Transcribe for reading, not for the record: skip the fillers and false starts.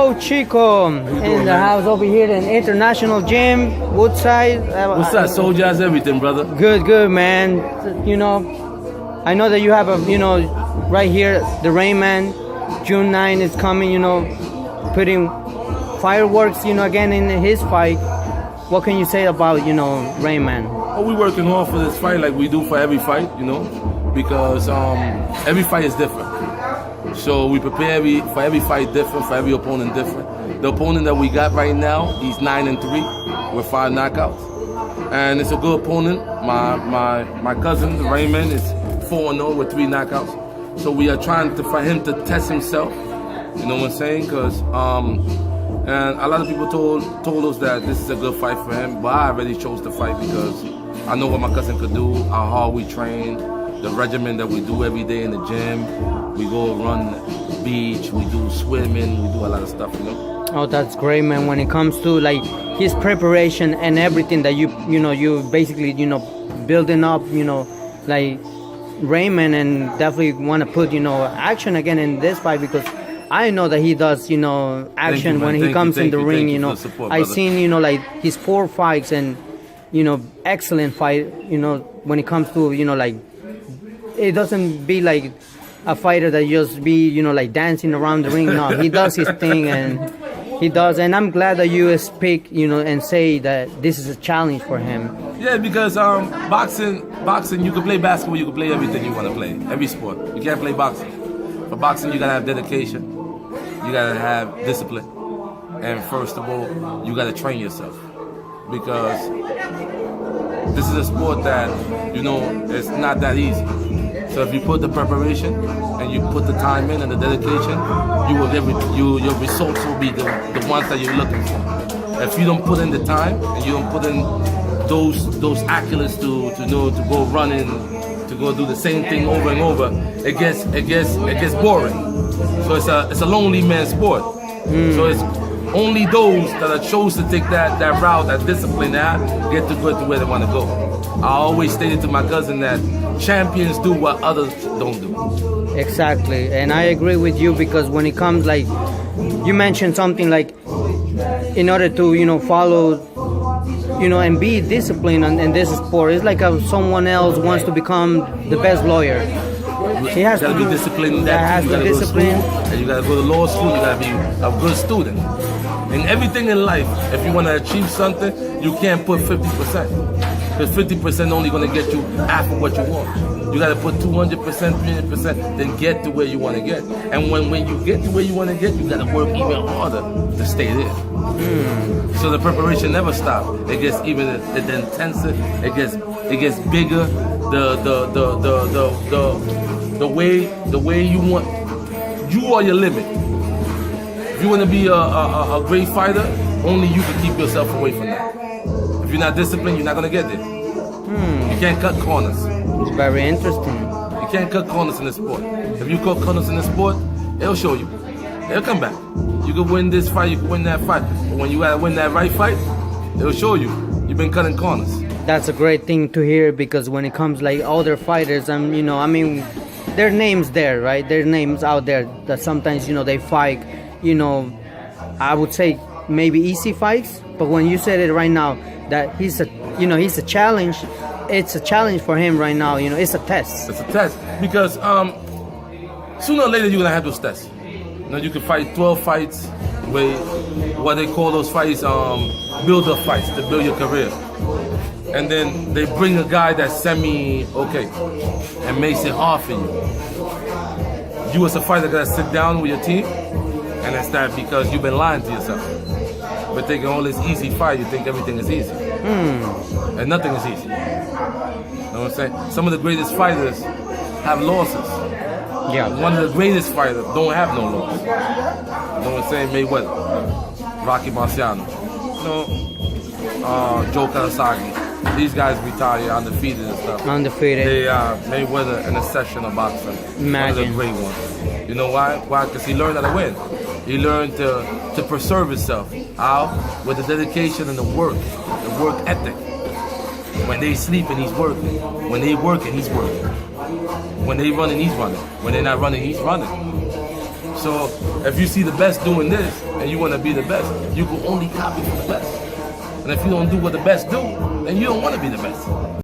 Oh, Chico in the house over here in International Gym, Woodside. What's that? Soldier has everything, brother. Good, man. You know, I know that you have right here, the Rain Man, June 9 is coming, putting fireworks, again in his fight. What can you say about, Rain Man? Oh, we working hard for this fight like we do for every fight, because every fight is different. So we prepare for every fight different, for every opponent different. The opponent that we got right now, he's 9-3 with 5 knockouts. And it's a good opponent. My cousin, Raymond, is 4-0 with 3 knockouts. So we are trying for him to test himself. You know what I'm saying? Because and a lot of people told us that this is a good fight for him, but I already chose to fight because I know what my cousin could do, how hard we train, the regimen that we do every day in the gym. We go run beach, we do swimming, we do a lot of stuff, Oh, that's great, man. When it comes to like his preparation and everything that you basically building up, like Raymond, and definitely want to put action again in this fight because I know that he does action when he comes in the ring. I seen like his 4 fights and excellent fight. When it comes to like it doesn't be like a fighter that just be like dancing around the ring. No, he does his thing and he does. And I'm glad that you speak and say that this is a challenge for him. Yeah, because boxing you can play basketball, you can play everything you want to play, every sport. You can't play boxing. For boxing you gotta have dedication, you gotta have discipline, and first of all you gotta train yourself because this is a sport that it's not that easy. So if you put the preparation and you put the time in and the dedication, your results will be the ones that you're looking for. If you don't put in the time and you don't put in those accolades to go running, to go do the same thing over and over, it gets boring. So it's a lonely man sport. So it's only those that are chose to take that route, that discipline, that get to go to where they want to go. I always stated to my cousin that champions do what others don't do. Exactly, and I agree with you because when it comes like you mentioned something like in order to follow and be disciplined in this sport, it's like someone else wants to become the best lawyer. He has to be disciplined. Has to discipline. And you gotta go to law school. You gotta be a good student. In everything in life, if you want to achieve something, you can't put 50%. Because 50% only going to get you half of what you want. You got to put 200%, 300%, then get to where you want to get. And when you get to where you want to get, you got to work even harder to stay there. So the preparation never stops. It gets even intenser. It gets bigger. The way you want. You are your limit. If you want to be a great fighter, only you can keep yourself away from that. If you're not disciplined, you're not going to get there. You can't cut corners. It's very interesting. You can't cut corners in the sport. If you cut corners in the sport, it'll show you. It'll come back. You can win this fight, you can win that fight. But when you got to win that right fight, it'll show you. You've been cutting corners. That's a great thing to hear because when it comes like other fighters, their names there, right? Their names out there that sometimes, they fight, I would say maybe easy fights, but when you said it right now that he's a challenge, it's a challenge for him right now. It's a test. It's a test because sooner or later you're gonna have those tests. You can fight 12 fights with what they call those fights build-up fights to build your career, and then they bring a guy that's semi-okay and makes it hard for you. You as a fighter gotta sit down with your team. And that's that because you've been lying to yourself. But thinking all this easy fight, you think everything is easy. And nothing is easy. You know what I'm saying? Some of the greatest fighters have losses. Yeah. One of the greatest fighters don't have no loss. You know what I'm saying? Mayweather, Rocky Marciano, Joe Kawasaki. These guys retire undefeated and stuff. Undefeated. They Mayweather in a session of boxing. Imagine. One of the great ones. You know why? Why? Because he learned how to win. He learned to preserve himself. How? With the dedication and the work ethic. When they sleeping, he's working. When they working, he's working. When they running, he's running. When they're not running, he's running. So if you see the best doing this and you want to be the best, you can only copy from the best. And if you don't do what the best do, then you don't want to be the best.